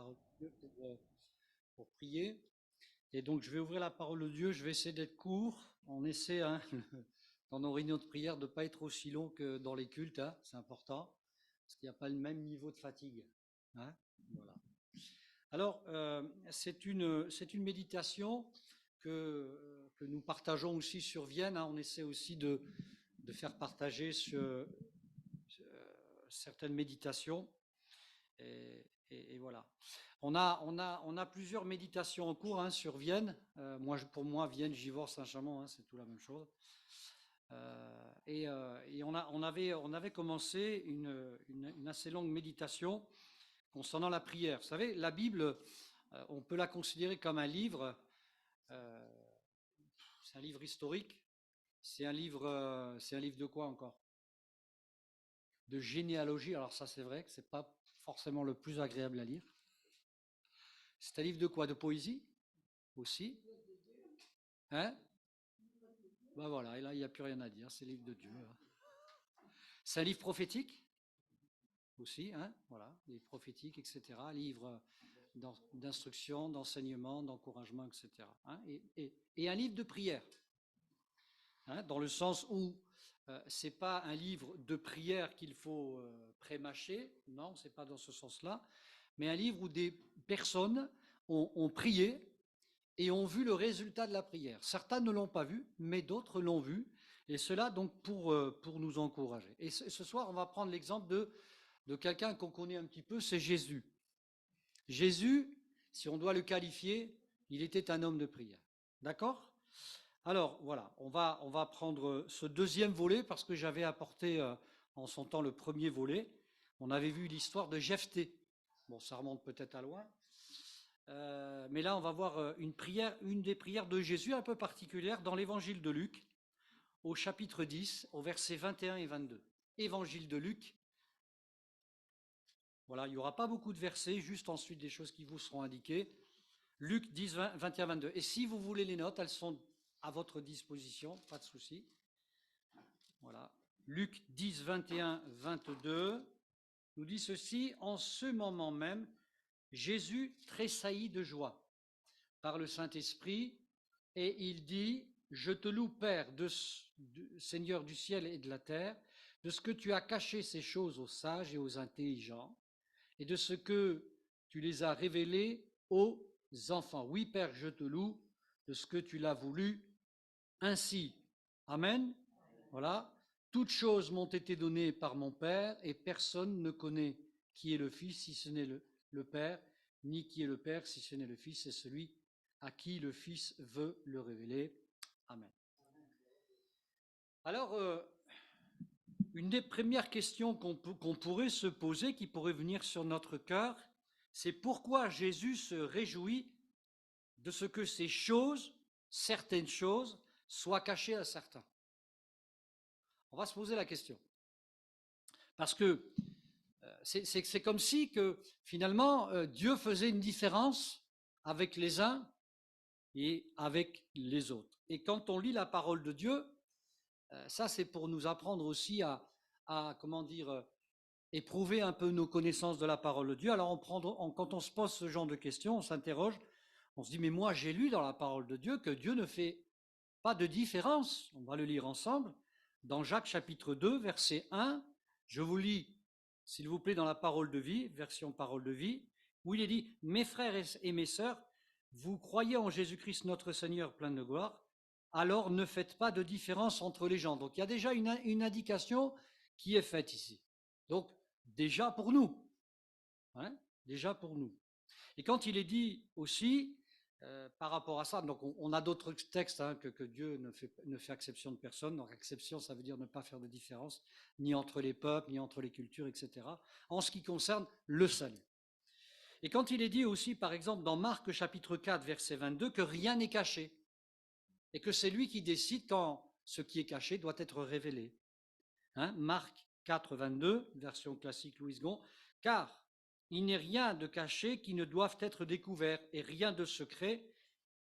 parole de Dieu pour prier. Et donc, je vais ouvrir la parole de Dieu. Je vais essayer d'être court. On essaie, dans nos réunions de prière, de ne pas être aussi long que dans les cultes. C'est important, parce qu'il n'y a pas le même niveau de fatigue. Voilà. Alors, c'est une méditation que nous partageons aussi sur Vienne. On essaie aussi de faire partager certaines méditations. Et voilà. On a plusieurs méditations en cours sur Vienne. Pour moi, Vienne, Givors, Saint-Chamond, c'est tout la même chose. Et on avait commencé une assez longue méditation concernant la prière. Vous savez, la Bible, on peut la considérer comme un livre. C'est un livre historique. C'est un livre de quoi encore? De généalogie. Alors ça, c'est vrai que c'est pas forcément le plus agréable à lire. C'est un livre de quoi? De poésie aussi. Ben voilà, et là, il n'y a plus rien à dire, c'est le livre de Dieu. C'est un livre prophétique aussi, voilà, livre prophétique, etc. Livre d'instruction, d'enseignement, d'encouragement, etc. Et un livre de prière, dans le sens où c'est pas un livre de prière qu'il faut prémâcher, non, c'est pas dans ce sens-là, mais un livre où des personnes ont prié et ont vu le résultat de la prière. Certains ne l'ont pas vu, mais d'autres l'ont vu, et cela donc pour nous encourager. Et ce soir, on va prendre l'exemple de quelqu'un qu'on connaît un petit peu, c'est Jésus. Jésus, si on doit le qualifier, il était un homme de prière. D'accord? Alors voilà, on va prendre ce deuxième volet parce que j'avais apporté en son temps le premier volet. On avait vu l'histoire de Jephthé. Bon, ça remonte peut-être à loin. Mais là, on va voir une des prières de Jésus un peu particulière dans l'évangile de Luc, au chapitre 10, au versets 21 et 22. Évangile de Luc. Voilà, il n'y aura pas beaucoup de versets, juste ensuite des choses qui vous seront indiquées. Luc 10, 21, 22. Et si vous voulez les notes, elles sont à votre disposition, pas de souci. Voilà. Luc 10, 21, 22 nous dit ceci: en ce moment même, Jésus tressaillit de joie par le Saint-Esprit, et il dit: je te loue, Père, Seigneur du ciel et de la terre, de ce que tu as caché ces choses aux sages et aux intelligents, et de ce que tu les as révélées aux enfants. Oui, Père, je te loue de ce que tu l'as voulu ainsi. Amen. Voilà. Toutes choses m'ont été données par mon Père, et personne ne connaît qui est le Fils si ce n'est le Père, ni qui est le Père si ce n'est le Fils, c'est celui à qui le Fils veut le révéler. Amen. Alors, une des premières questions qu'on pourrait se poser, qui pourrait venir sur notre cœur, c'est pourquoi Jésus se réjouit de ce que ces choses, certaines choses, soient cachées à certains. On va se poser la question. Parce que c'est comme si que finalement Dieu faisait une différence avec les uns et avec les autres. Et quand on lit la parole de Dieu, ça c'est pour nous apprendre aussi à éprouver un peu nos connaissances de la parole de Dieu. Alors quand on se pose ce genre de questions, on s'interroge, on se dit mais moi j'ai lu dans la parole de Dieu que Dieu ne fait pas de différence. On va le lire ensemble dans Jacques chapitre 2 verset 1. Je vous lis s'il vous plaît dans la parole de vie, version parole de vie, où il est dit: mes frères et mes sœurs, vous croyez en Jésus-Christ notre Seigneur plein de gloire, alors ne faites pas de différence entre les gens. Donc il y a déjà une indication qui est faite ici. Donc déjà pour nous, déjà pour nous. Et quand il est dit aussi par rapport à ça, donc on a d'autres textes que Dieu ne fait exception de personne. Donc exception, ça veut dire ne pas faire de différence, ni entre les peuples, ni entre les cultures, etc. En ce qui concerne le salut. Et quand il est dit aussi, par exemple, dans Marc chapitre 4, verset 22, que rien n'est caché, et que c'est lui qui décide quand ce qui est caché doit être révélé. Marc 4, 22, version classique Louis Gon, car il n'est rien de caché qui ne doive être découvert, et rien de secret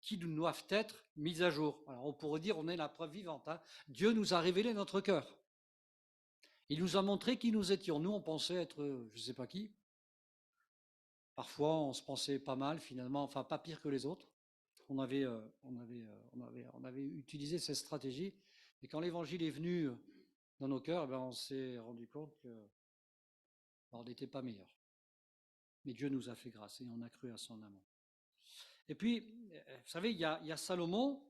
qui doivent être mis à jour. Alors on pourrait dire, on est la preuve vivante. Dieu nous a révélé notre cœur. Il nous a montré qui nous étions. Nous, on pensait être, je ne sais pas qui. Parfois, on se pensait pas mal, finalement, enfin pas pire que les autres. On avait utilisé cette stratégie. Et quand l'évangile est venu dans nos cœurs, on s'est rendu compte qu'on n'était pas meilleur. Mais Dieu nous a fait grâce et on a cru à son amour. Et puis, vous savez, il y a Salomon.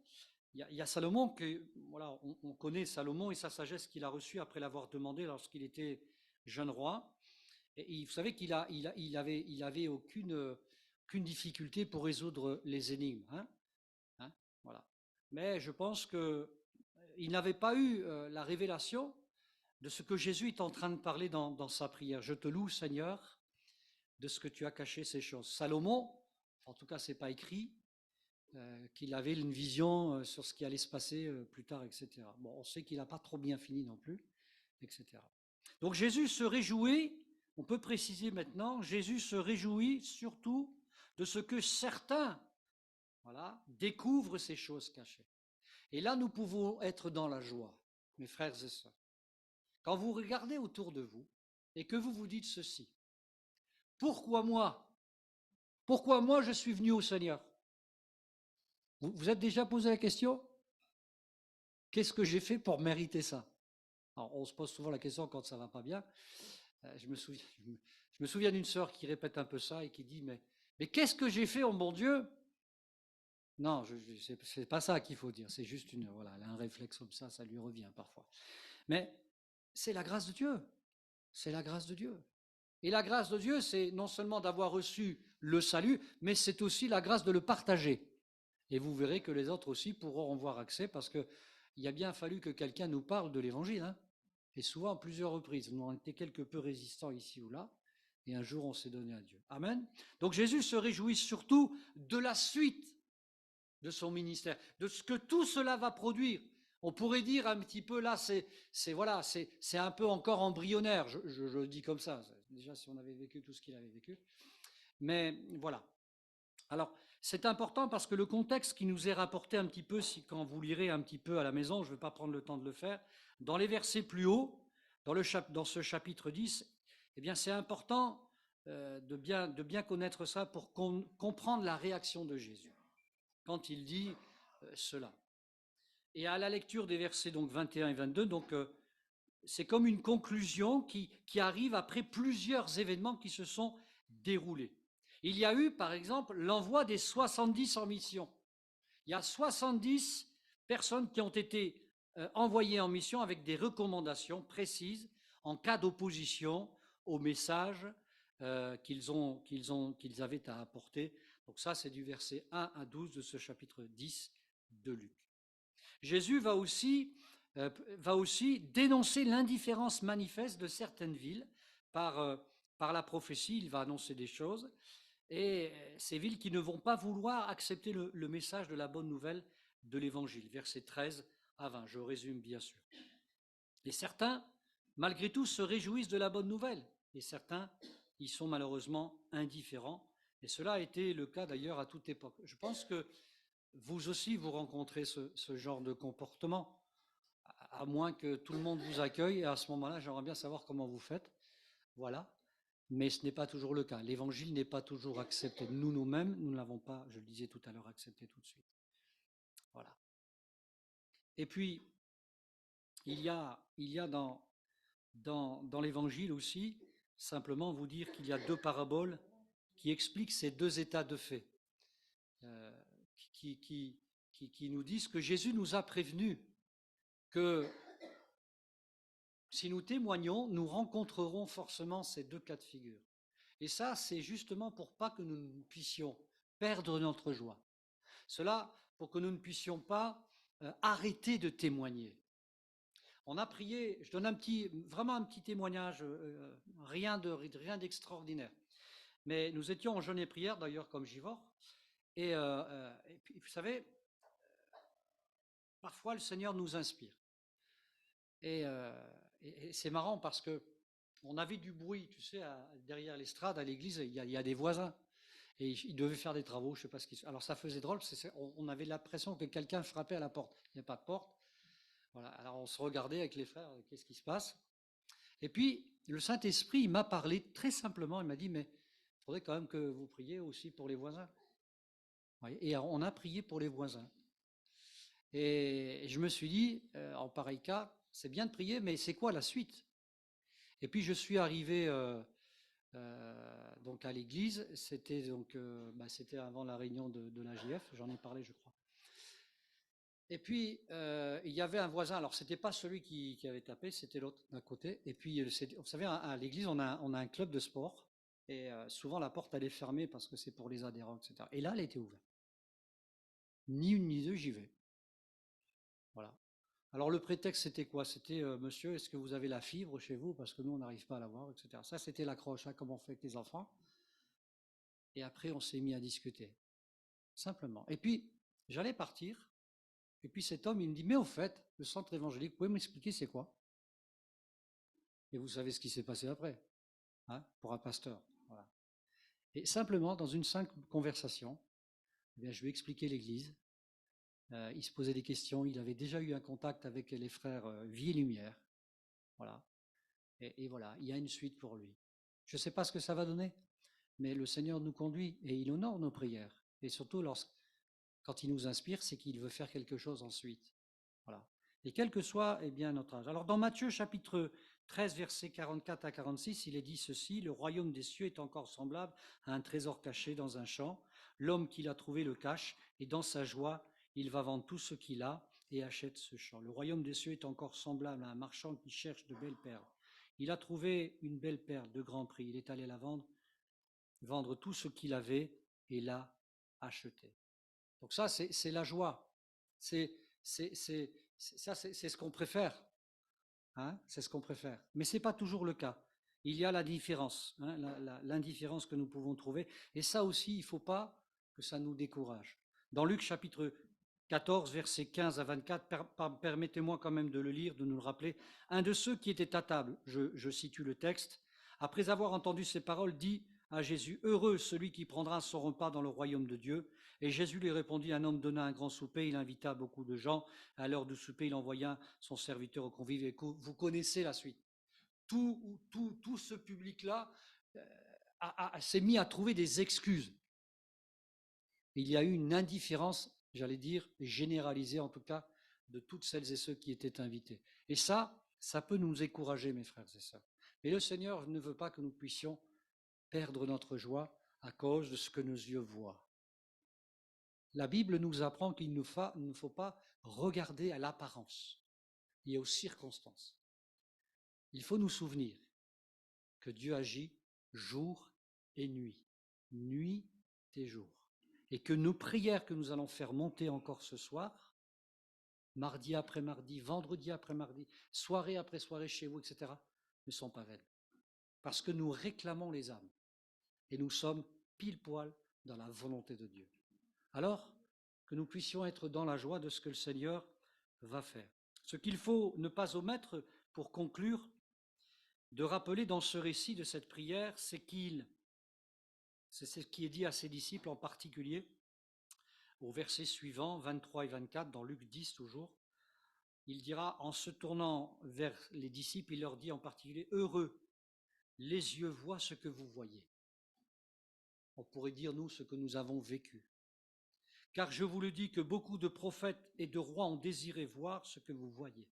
Il y a Salomon que, voilà, on connaît Salomon et sa sagesse qu'il a reçue après l'avoir demandé lorsqu'il était jeune roi. Et vous savez qu'il avait aucune difficulté pour résoudre les énigmes. Hein, voilà. Mais je pense qu'il n'avait pas eu la révélation de ce que Jésus est en train de parler dans sa prière. Je te loue, Seigneur, de ce que tu as caché ces choses. Salomon, en tout cas, c'est pas écrit, qu'il avait une vision sur ce qui allait se passer plus tard, etc. Bon, on sait qu'il n'a pas trop bien fini non plus, etc. Donc Jésus se réjouit, on peut préciser maintenant, Jésus se réjouit surtout de ce que certains, voilà, découvrent ces choses cachées. Et là, nous pouvons être dans la joie, mes frères et sœurs. Quand vous regardez autour de vous et que vous vous dites ceci, pourquoi moi? Pourquoi moi je suis venu au Seigneur? Vous êtes déjà posé la question? Qu'est-ce que j'ai fait pour mériter ça? Alors, on se pose souvent la question quand ça va pas bien. Je me souviens d'une sœur qui répète un peu ça et qui dit, mais qu'est-ce que j'ai fait, oh mon Dieu? Non, c'est pas ça qu'il faut dire. C'est juste voilà, elle a un réflexe comme ça lui revient parfois. Mais c'est la grâce de Dieu. C'est la grâce de Dieu. Et la grâce de Dieu, c'est non seulement d'avoir reçu le salut, mais c'est aussi la grâce de le partager. Et vous verrez que les autres aussi pourront en voir accès parce qu'il a bien fallu que quelqu'un nous parle de l'évangile, hein, et souvent à plusieurs reprises. Nous avons été quelque peu résistants ici ou là, et un jour on s'est donné à Dieu. Amen. Donc Jésus se réjouit surtout de la suite de son ministère, de ce que tout cela va produire. On pourrait dire un petit peu là, c'est un peu encore embryonnaire, je le dis comme ça, déjà si on avait vécu tout ce qu'il avait vécu. Mais voilà. Alors, c'est important parce que le contexte qui nous est rapporté un petit peu, quand vous lirez un petit peu à la maison, je ne vais pas prendre le temps de le faire, dans les versets plus hauts, dans ce chapitre 10, eh bien c'est important de bien connaître ça pour comprendre la réaction de Jésus quand il dit cela. Et à la lecture des versets donc 21 et 22, donc c'est comme une conclusion qui arrive après plusieurs événements qui se sont déroulés. Il y a eu, par exemple, l'envoi des 70 en mission. Il y a 70 personnes qui ont été envoyées en mission avec des recommandations précises en cas d'opposition au message qu'ils avaient à apporter. Donc ça, c'est du verset 1 à 12 de ce chapitre 10 de Luc. Jésus va aussi dénoncer l'indifférence manifeste de certaines villes par la prophétie. Il va annoncer des choses. Et ces villes qui ne vont pas vouloir accepter le message de la bonne nouvelle de l'Évangile, versets 13 à 20, je résume bien sûr. Et certains, malgré tout, se réjouissent de la bonne nouvelle, et certains y sont malheureusement indifférents, et cela a été le cas d'ailleurs à toute époque. Je pense que vous aussi, vous rencontrez ce genre de comportement, à moins que tout le monde vous accueille, et à ce moment-là, j'aimerais bien savoir comment vous faites. Voilà. Mais ce n'est pas toujours le cas. L'évangile n'est pas toujours accepté. Nous-mêmes, nous ne l'avons pas, je le disais tout à l'heure, accepté tout de suite. Voilà. Et puis, il y a dans l'évangile aussi, simplement vous dire qu'il y a deux paraboles qui expliquent ces deux états de fait, qui nous disent que Jésus nous a prévenus que si nous témoignons, nous rencontrerons forcément ces deux cas de figure. Et ça, c'est justement pour pas que nous ne puissions perdre notre joie. Cela pour que nous ne puissions pas arrêter de témoigner. On a prié, je donne vraiment un petit témoignage, rien d'extraordinaire. Mais nous étions en jeûne et prière, d'ailleurs comme Givor, et puis, vous savez, parfois le Seigneur nous inspire. Et c'est marrant parce que on avait du bruit, tu sais, derrière l'estrade, à l'église, il y a des voisins. Et ils devaient faire des travaux, je ne sais pas ce qu'ils... Alors ça faisait drôle, parce on avait l'impression que quelqu'un frappait à la porte. Il n'y a pas de porte. Voilà. Alors on se regardait avec les frères, qu'est-ce qui se passe? Et puis le Saint-Esprit m'a parlé très simplement, il m'a dit, mais faudrait quand même que vous priez aussi pour les voisins. Voyez. Et on a prié pour les voisins. Et je me suis dit, en pareil cas, c'est bien de prier, mais c'est quoi la suite? Et puis je suis arrivé donc à l'église, c'était donc c'était avant la réunion de l'AGF, j'en ai parlé je crois. Et puis il y avait un voisin, alors c'était pas celui qui avait tapé, c'était l'autre d'un côté. Et puis vous savez, à l'église on a un club de sport, et souvent la porte elle est fermée parce que c'est pour les adhérents, etc. Et là elle était ouverte. Ni une ni deux, j'y vais. Voilà. Alors le prétexte c'était quoi? C'était monsieur, est-ce que vous avez la fibre chez vous? Parce que nous on n'arrive pas à l'avoir, etc. Ça c'était l'accroche, hein, comme on fait avec les enfants. Et après on s'est mis à discuter, simplement. Et puis j'allais partir, et puis cet homme il me dit, mais au fait, le centre évangélique, vous pouvez m'expliquer c'est quoi? Et vous savez ce qui s'est passé après, hein, pour un pasteur. Voilà. Et simplement, dans une simple conversation, eh bien, je lui ai expliqué l'église. Il se posait des questions, il avait déjà eu un contact avec les frères Vie et Lumière. Voilà. Et voilà, il y a une suite pour lui. Je ne sais pas ce que ça va donner, mais le Seigneur nous conduit et il honore nos prières. Et surtout, quand il nous inspire, c'est qu'il veut faire quelque chose ensuite. Voilà. Et quel que soit notre âge. Alors dans Matthieu chapitre 13, versets 44 à 46, il est dit ceci: le royaume des cieux est encore semblable à un trésor caché dans un champ. L'homme qui l'a trouvé le cache, et dans sa joie, il va vendre tout ce qu'il a et achète ce champ. Le royaume des cieux est encore semblable à un marchand qui cherche de belles perles. Il a trouvé une belle perle de grand prix. Il est allé la vendre tout ce qu'il avait et l'a achetée. Donc ça, c'est la joie. C'est ce qu'on préfère. Hein, c'est ce qu'on préfère. Mais ce n'est pas toujours le cas. Il y a la différence, hein, l'indifférence que nous pouvons trouver. Et ça aussi, il ne faut pas que ça nous décourage. Dans Luc chapitre 14, versets 15 à 24, permettez-moi quand même de le lire, de nous le rappeler. Un de ceux qui étaient à table, je situe le texte, après avoir entendu ces paroles, dit à Jésus: heureux celui qui prendra son repas dans le royaume de Dieu. Et Jésus lui répondit: un homme donna un grand souper, il invita beaucoup de gens. À l'heure du souper, il envoya son serviteur au convive. Et vous connaissez la suite. Tout ce public-là s'est mis à trouver des excuses. Il y a eu une indifférence, j'allais dire, généralisée en tout cas, de toutes celles et ceux qui étaient invités. Et ça peut nous décourager, mes frères et sœurs. Mais le Seigneur ne veut pas que nous puissions perdre notre joie à cause de ce que nos yeux voient. La Bible nous apprend qu'il ne faut pas regarder à l'apparence et aux circonstances. Il faut nous souvenir que Dieu agit jour et nuit, nuit et jour. Et que nos prières que nous allons faire monter encore ce soir, mardi après mardi, vendredi après mardi, soirée après soirée chez vous, etc., ne sont pas vaines. Parce que nous réclamons les âmes. Et nous sommes pile poil dans la volonté de Dieu. Alors, que nous puissions être dans la joie de ce que le Seigneur va faire. Ce qu'il faut ne pas omettre pour conclure, de rappeler dans ce récit de cette prière, c'est ce qui est dit à ses disciples en particulier, au verset suivant, 23 et 24, dans Luc 10 toujours. Il dira, en se tournant vers les disciples, il leur dit en particulier: heureux, les yeux voient ce que vous voyez. On pourrait dire, nous, ce que nous avons vécu. Car je vous le dis que beaucoup de prophètes et de rois ont désiré voir ce que vous voyez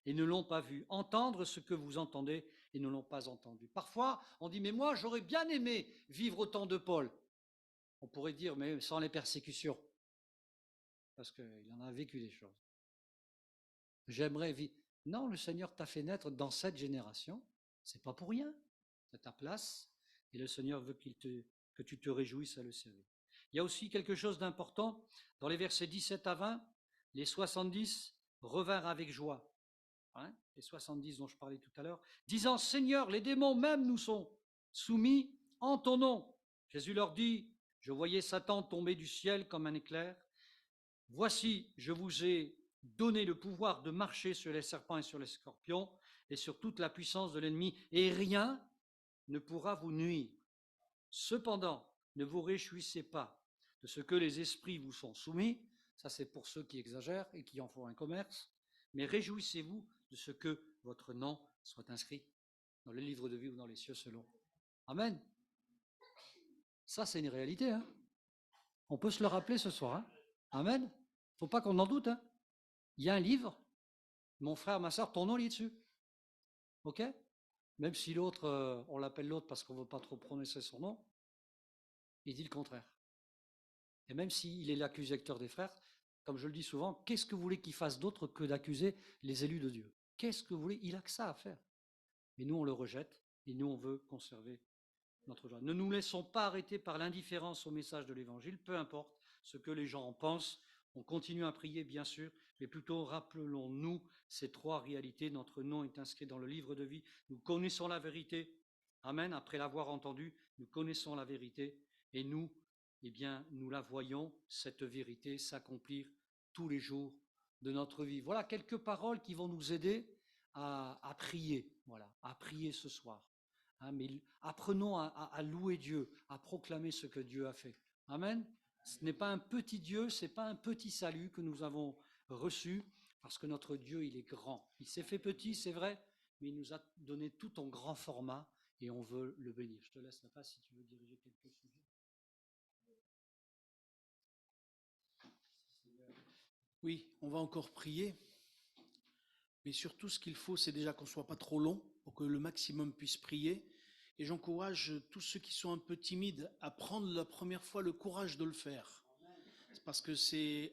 et ne l'ont pas vu, entendre ce que vous entendez et ne l'ont pas entendu. Parfois, on dit, mais moi, j'aurais bien aimé vivre au temps de Paul. On pourrait dire, mais sans les persécutions, parce qu'il en a vécu des choses. J'aimerais vivre. Non, le Seigneur t'a fait naître dans cette génération, c'est pas pour rien, c'est ta place, et le Seigneur veut que tu te réjouisses à le servir. Il y a aussi quelque chose d'important, dans les versets 17 à 20, les 70 revinrent avec joie, hein, les 70 dont je parlais tout à l'heure, disant: Seigneur, les démons même nous sont soumis en ton nom. Jésus leur dit: je voyais Satan tomber du ciel comme un éclair. Voici, je vous ai donné le pouvoir de marcher sur les serpents et sur les scorpions et sur toute la puissance de l'ennemi, et rien ne pourra vous nuire. Cependant, ne vous réjouissez pas de ce que les esprits vous sont soumis, ça c'est pour ceux qui exagèrent et qui en font un commerce, mais réjouissez-vous de ce que votre nom soit inscrit dans le livre de vie ou dans les cieux selon. Amen. Ça, c'est une réalité. Hein. On peut se le rappeler ce soir. Hein. Amen. Il ne faut pas qu'on en doute. Hein. Il y a un livre, mon frère, ma soeur, ton nom lit dessus. OK? Même si l'autre, on l'appelle l'autre parce qu'on ne veut pas trop prononcer son nom, il dit le contraire. Et même s'il est l'accusateur des frères, comme je le dis souvent, qu'est-ce que vous voulez qu'il fasse d'autre que d'accuser les élus de Dieu? Qu'est-ce que vous voulez? Il n'a que ça à faire. Et nous, on le rejette, et nous, on veut conserver notre joie. Ne nous laissons pas arrêter par l'indifférence au message de l'Évangile, peu importe ce que les gens en pensent. On continue à prier, bien sûr, mais plutôt rappelons-nous ces trois réalités. Notre nom est inscrit dans le livre de vie. Nous connaissons la vérité. Amen. Après l'avoir entendu, nous connaissons la vérité et nous, eh bien, nous la voyons, cette vérité, s'accomplir tous les jours de notre vie. Voilà quelques paroles qui vont nous aider à prier, voilà, à prier ce soir. Hein, mais apprenons à louer Dieu, à proclamer ce que Dieu a fait. Amen. Ce n'est pas un petit Dieu, ce n'est pas un petit salut que nous avons reçu, parce que notre Dieu, il est grand. Il s'est fait petit, c'est vrai, mais il nous a donné tout en grand format et on veut le bénir. Je te laisse la place si tu veux diriger quelques sujets. Oui, on va encore prier, mais surtout ce qu'il faut, c'est déjà qu'on ne soit pas trop long pour que le maximum puisse prier. Et j'encourage tous ceux qui sont un peu timides à prendre la première fois le courage de le faire. Parce que c'est